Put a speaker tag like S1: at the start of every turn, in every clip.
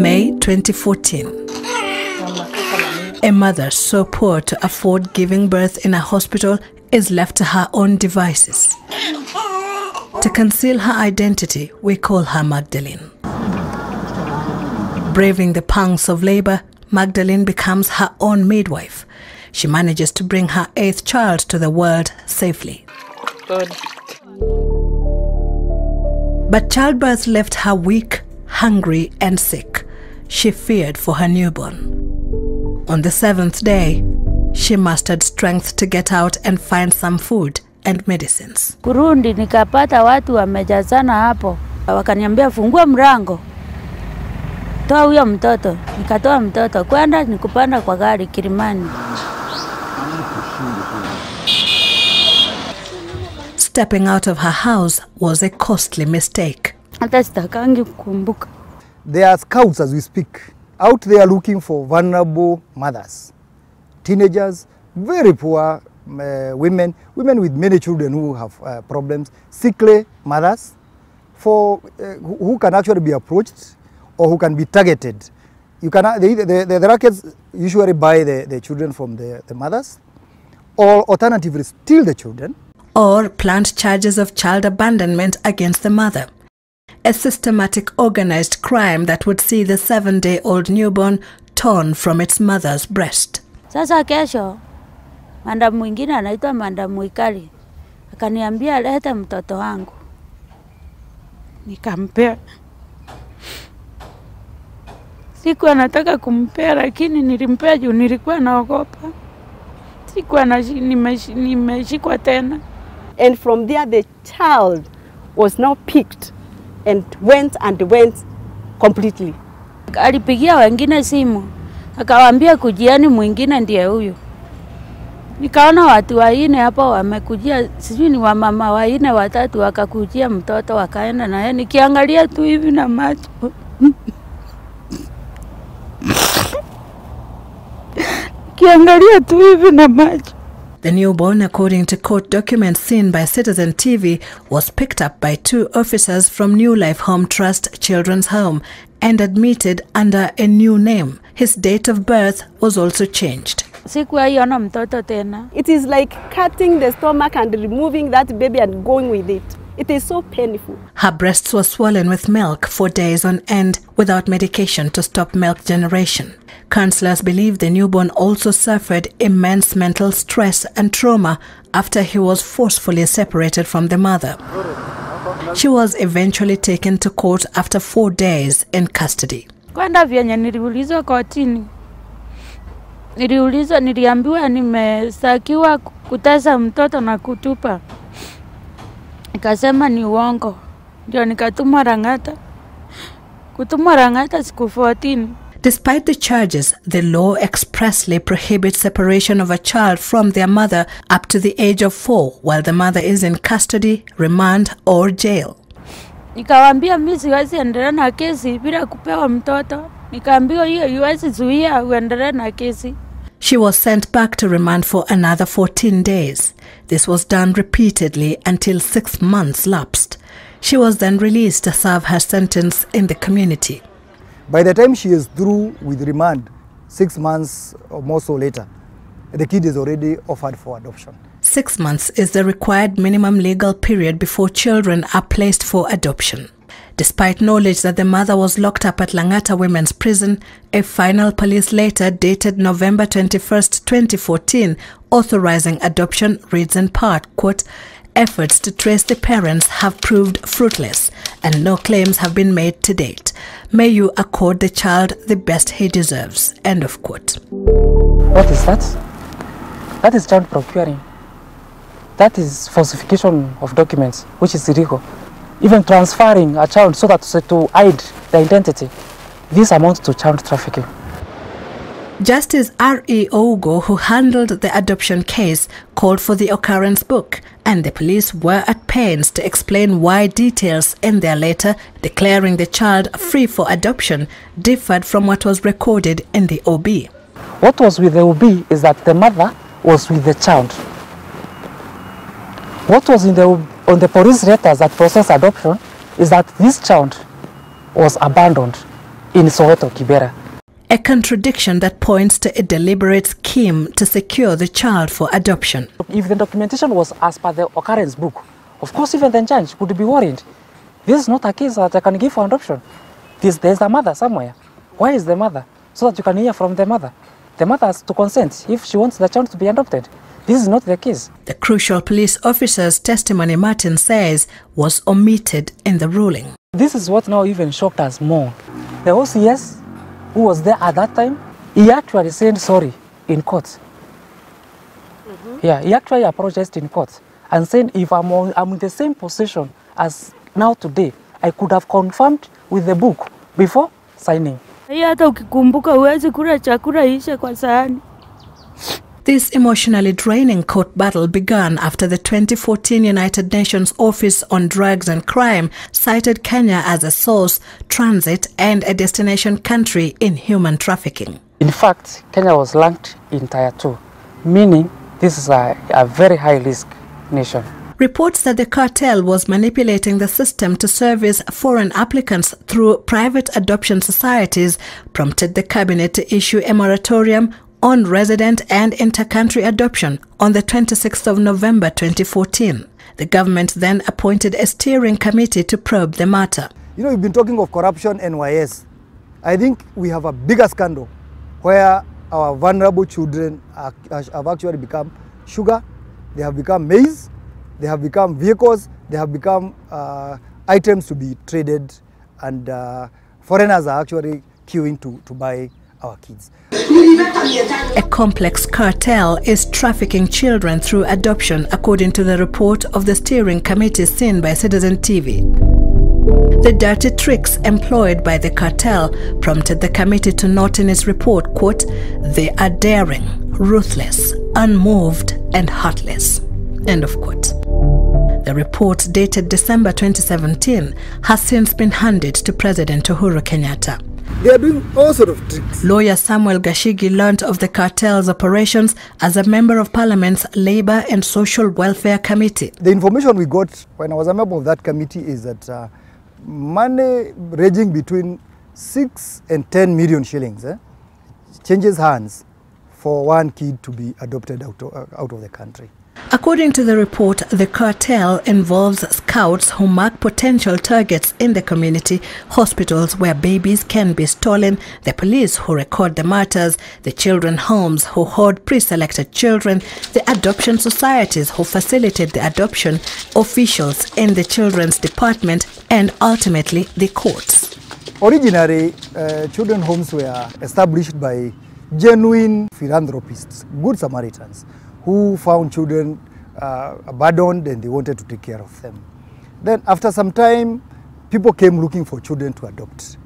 S1: May 2014. A mother so poor to afford giving birth in a hospital is left to her own devices. To conceal her identity, we call her Magdalene. Braving the pangs of labor, Magdalene becomes her own midwife. She manages to bring her 8th child to the world safely.
S2: Good.
S1: But childbirth left her weak, hungry and sick. She feared for her newborn. On the 7th day, she mustered strength to get out and find some food and medicines.
S3: Kurundi nikapata watu wamejazana hapo. Wakaniambia fungua mlango. Toa huyo mtoto. Nikatoa mtoto kwenda nikupanda kwa gari Kilimani.
S1: Stepping out of her house was a costly mistake.
S3: Hata sitakangi kukumbuka.
S4: There are scouts as we speak out there looking for vulnerable mothers, teenagers, very poor women with many children who have problems, sickly mothers, who can actually be approached or who can be targeted. You can the rackets usually buy the children from the mothers, or alternatively steal the children,
S1: or plant charges of child abandonment against the mother. A systematic organized crime that would see the 7-day-old newborn torn from its mother's breast.
S3: Sasa kesho, mandamu mwingine anaitwa mandamu Mwikali. Akaniambia leta mtoto wangu. Nikampea. Siku anataka kumpea lakini nilimpea juu nilikuwa naogopa. Siku nimeshikwa tena.
S5: And from there the child was now picked and went completely.
S3: Alipigia wengine simu. Akawaambia kujiani mwingine ndiye huyu. Nikaona watu waine hapo wamekujia, sijui ni wamama waine watatu wakakujia mtoto wakaenda naye. Nikiangalia tu hivi na macho. Nikiangalia tu hivi na macho.
S1: The newborn, according to court documents seen by Citizen TV, was picked up by 2 officers from New Life Home Trust Children's Home and admitted under a new name. His date of birth was also changed.
S3: Sikuwahiona mtoto tena.
S5: It is like cutting the stomach and removing that baby and going with it. It is so painful.
S1: Her breasts were swollen with milk for days on end without medication to stop milk generation. Counselors believe the newborn also suffered immense mental stress and trauma after he was forcefully separated from the mother. She was eventually taken to court after 4 days in custody.
S3: Kwenda vyenye niliulizwa kotini. Niliambiwa nimestakiwa kutesa mtoto na kutupa. Nikasema ni uongo. Ndio nikatumwa Lang'ata. Kutumwa Lang'ata siku 14.
S1: Despite the charges, the law expressly prohibits separation of a child from their mother up to the age of 4 while the mother is in custody, remand or jail.
S3: Nikawaambia mimi siwezi endelea na kesi bila kupewa mtoto. Nikaambiwa hiyo iwezi zuia uendelee na kesi.
S1: She was sent back to remand for another 14 days. This was done repeatedly until 6 months lapsed. She was then released to serve her sentence in the community.
S4: By the time she is through with remand, 6 months or more so later, the kid is already offered for adoption.
S1: 6 months is the required minimum legal period before children are placed for adoption. Despite knowledge that the mother was locked up at Lang'ata Women's Prison, a final police letter dated November 21st, 2014, authorizing adoption reads in part, quote, efforts to trace the parents have proved fruitless and no claims have been made to date. May you accord the child the best he deserves, end of quote.
S6: What is that? That is child procuring. That is falsification of documents, which is illegal. Even transferring a child so that to hide the identity. This amounts to child trafficking.
S1: Justice R.E. Ogo, who handled the adoption case, called for the occurrence book, and the police were at pains to explain why details in their letter declaring the child free for adoption differed from what was recorded in the OB.
S6: What was with the OB is that the mother was with the child. What was on the police letters that processed adoption is that this child was abandoned in Soweto, Kibera.
S1: A contradiction that points to a deliberate scheme to secure the child for adoption.
S6: If the documentation was as per the occurrence book, of course even the judge could be worried. This is not a case that I can give for adoption. There's a mother somewhere. Why is the mother? So that you can hear from the mother. The mother has to consent if she wants the child to be adopted. This is not the case.
S1: The crucial police officer's testimony, Martin says, was omitted in the ruling.
S6: This is what now even shocked us more. The OCS, who was there at that time, he actually said sorry in court. Yeah, he actually apologized in court and said if I'm in the same position as now today, I could have confirmed with the book before signing.
S1: This emotionally draining court battle began after the 2014 United Nations Office on Drugs and Crime cited Kenya as a source, transit and a destination country in human trafficking.
S6: In fact, Kenya was ranked in Tier 2, meaning this is a very high-risk nation.
S1: Reports that the cartel was manipulating the system to service foreign applicants through private adoption societies prompted the cabinet to issue a moratorium on resident and inter-country adoption on the 26th of November 2014. The government then appointed a steering committee to probe the matter.
S4: You know, we've been talking of corruption, NYS. I think we have a bigger scandal where our vulnerable children have actually become sugar, they have become maize, they have become vehicles, they have become items to be traded, and foreigners are actually queuing to buy our kids.
S1: A complex cartel is trafficking children through adoption, according to the report of the steering committee seen by Citizen TV. The dirty tricks employed by the cartel prompted the committee to note in its report, quote, "They are daring, ruthless, unmoved and heartless," end of quote. The report, dated December 2017, has since been handed to President Uhuru Kenyatta.
S4: They are doing all sorts of tricks.
S1: Lawyer Samuel Gashigi learnt of the cartel's operations as a member of Parliament's Labour and Social Welfare Committee.
S4: The information we got when I was a member of that committee is that money ranging between 6 and 10 million shillings changes hands for one kid to be adopted out of the country.
S1: According to the report, the cartel involves scouts who mark potential targets in the community, hospitals where babies can be stolen, the police who record the matters, the children homes who hoard pre-selected children, the adoption societies who facilitate the adoption, officials in the children's department, and ultimately the courts.
S4: Originally, children homes were established by genuine philanthropists, good Samaritans, who found children abandoned and they wanted to take care of them. Then after some time, people came looking for children to adopt.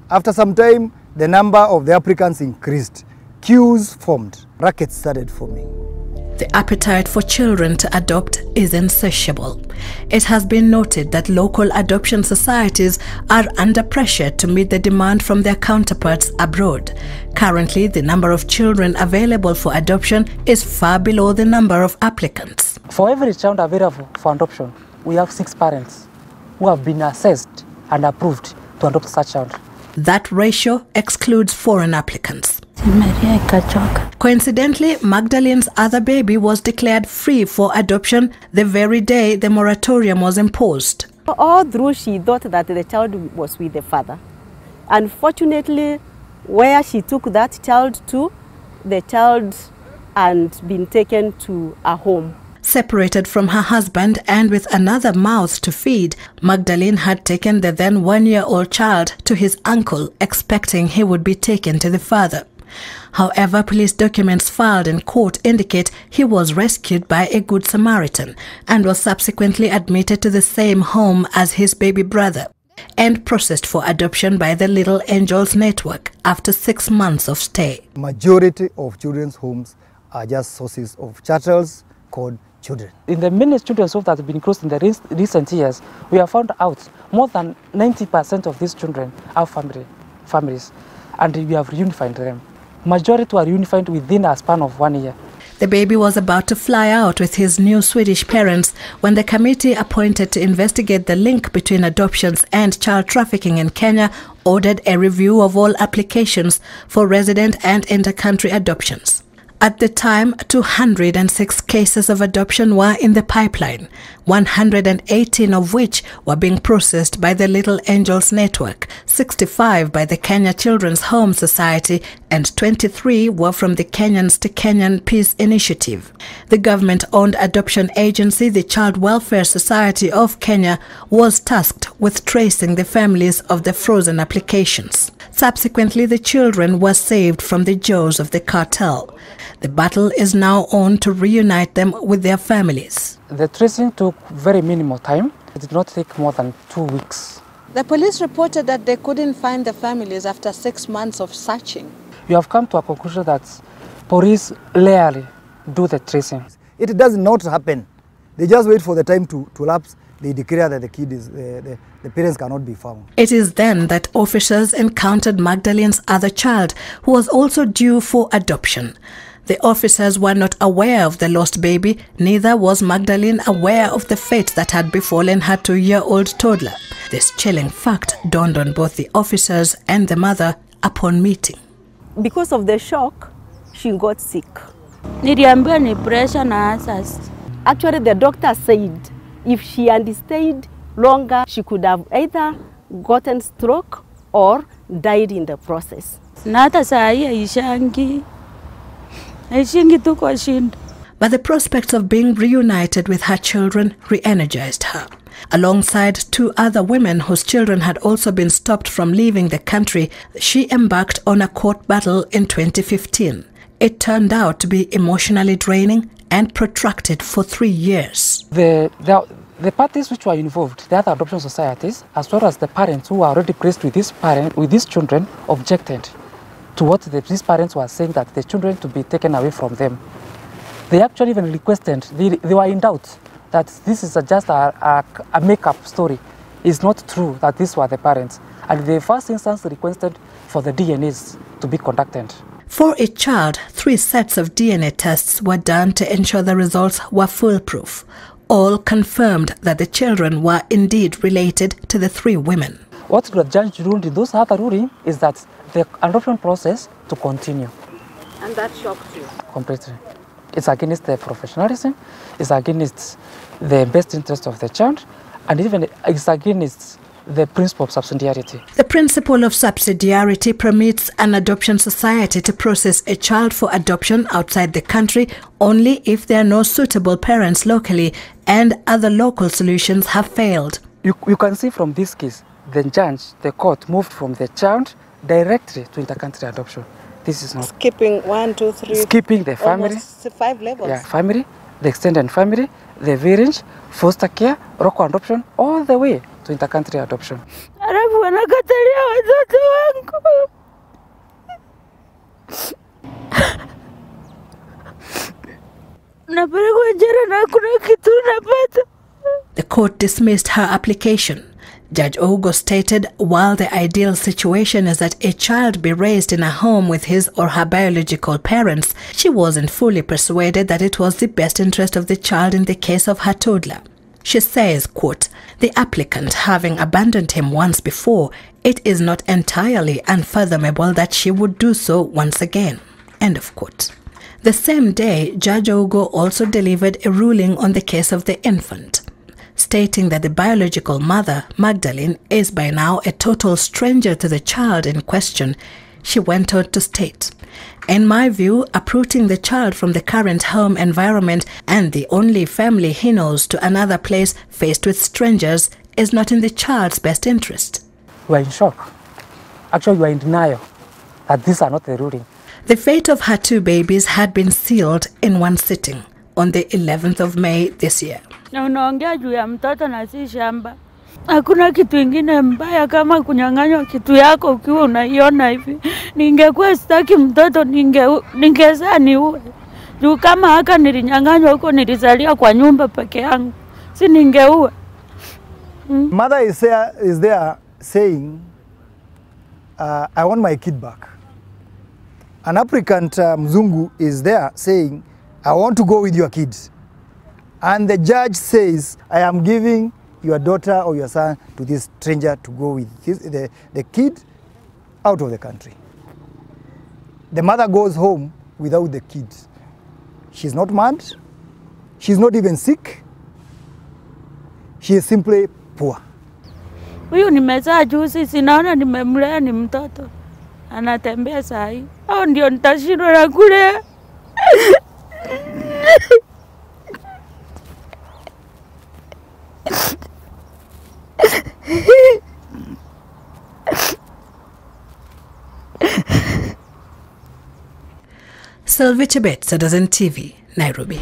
S4: After some time, the number of the applicants increased. Queues formed. Rackets started forming.
S1: The appetite for children to adopt is insatiable. It has been noted that local adoption societies are under pressure to meet the demand from their counterparts abroad. Currently, the number of children available for adoption is far below the number of applicants.
S6: For every child available for adoption, we have 6 parents who have been assessed and approved to adopt such a child.
S1: That ratio excludes foreign applicants. Coincidentally, Magdalene's other baby was declared free for adoption the very day the moratorium was imposed.
S5: All through, she thought that the child was with the father. Unfortunately, where she took that child to, the child had been taken to a home.
S1: Separated from her husband and with another mouth to feed, Magdalene had taken the then 1-year-old child to his uncle, expecting he would be taken to the father. However, police documents filed in court indicate he was rescued by a Good Samaritan and was subsequently admitted to the same home as his baby brother and processed for adoption by the Little Angels Network after 6 months of stay.
S4: Majority of children's homes are just sources of chattels called children.
S6: In the many children's homes that have been closed in the recent years, we have found out more than 90% of these children have families, and we have reunified them. Majority were reunified within a span of 1 year.
S1: The baby was about to fly out with his new Swedish parents when the committee appointed to investigate the link between adoptions and child trafficking in Kenya ordered a review of all applications for resident and inter-country adoptions. At the time, 206 cases of adoption were in the pipeline, 118 of which were being processed by the Little Angels Network, 65 by the Kenya Children's Home Society, and 23 were from the Kenyans to Kenyan Peace Initiative. The government-owned adoption agency, the Child Welfare Society of Kenya, was tasked with tracing the families of the frozen applications. Subsequently, the children were saved from the jaws of the cartel. The battle is now on to reunite them with their families.
S6: The tracing took very minimal time. It did not take more than 2 weeks.
S1: The police reported that they couldn't find the families after 6 months of searching.
S6: You have come to a conclusion that police rarely do the tracing.
S4: It does not happen. They just wait for the time to lapse. They declare that the kid is, the parents cannot be found.
S1: It is then that officers encountered Magdalene's other child, who was also due for adoption. The officers were not aware of the lost baby, neither was Magdalene aware of the fate that had befallen her 2-year-old toddler. This chilling fact dawned on both the officers and the mother upon meeting.
S5: Because of the shock, she got sick.
S3: Niliambiwa ni pressure na asas.
S5: Actually, the doctor said if she had stayed longer, she could have either gotten stroke or died in the process.
S3: Na hata saa hii haishangi tu kwa shinda.
S1: But the prospects of being reunited with her children re-energized her. Alongside 2 other women whose children had also been stopped from leaving the country, she embarked on a court battle in 2015. It turned out to be emotionally draining and protracted for 3 years.
S6: The parties which were involved, the other adoption societies, as well as the parents who were already placed with these children, objected to what these parents were saying, that the children to be taken away from them. They actually even requested, they were in doubt that this is just a make-up story. It's not true that these were the parents. And the first instance requested for the DNAs to be conducted.
S1: For each child, 3 sets of DNA tests were done to ensure the results were foolproof. All confirmed that the children were indeed related to the 3 women.
S6: What the judge ruled in those other rulings is that the adoption process to continue.
S5: And that shocked you?
S6: Completely. It's against the professionalism, it's against the best interest of the child, and even it's against the principle of subsidiarity.
S1: The principle of subsidiarity permits an adoption society to process a child for adoption outside the country only if there are no suitable parents locally and other local solutions have failed.
S6: You can see from this case, the judge, the court moved from the child directly to intercountry adoption. This is not
S2: skipping 1, 2, 3.
S6: Skipping the family.
S2: Almost 5 levels.
S6: Yeah, family, the extended family, the village, foster care, local adoption, all the way to intercountry adoption.
S3: Alafu wanakatalia watoto wangu. Napelekwa jela na hakuna kitu napata.
S1: The court dismissed her application. Judge Ogo stated while the ideal situation is that a child be raised in a home with his or her biological parents, she wasn't fully persuaded that it was the best interest of the child in the case of her toddler. She says, quote, the applicant having abandoned him once before, it is not entirely unfathomable that she would do so once again. End of quote. The same day, Judge Ogo also delivered a ruling on the case of the infant, stating that the biological mother, Magdalene, is by now a total stranger to the child in question. She went on to state, in my view, uprooting the child from the current home environment and the only family he knows to another place faced with strangers is not in the child's best interest.
S6: We are in shock. Actually, we are in denial that these are not the ruling.
S1: The fate of her 2 babies had been sealed in one sitting on the 11th of May this year.
S3: Na unaongea juu ya mtoto na si shamba. Hakuna kitu ingine mbaya kama kunyang'anywa kitu yako ukiwa unaiona hivi. Ningekuwa sitaki mtoto ningezaa niue. Juu kama haka nilinyang'anywa huko nilizalia kwa nyumba peke yangu. Si ningeua.
S4: Mother is there saying, I want my kid back. An applicant, Mzungu, is there saying, I want to go with your kid. And the judge says, I am giving your daughter or your son to this stranger to go with. The kid out of the country. The mother goes home without the kids. She's not mad. She's not even sick. She is simply poor.
S3: Huyu nimezaa juzi, sinaona nimemlea ni mtoto. Anatembea saa hii. Au ndio nitashindwa na kulea.
S1: Sylvie Chebet, Citizen TV, Nairobi.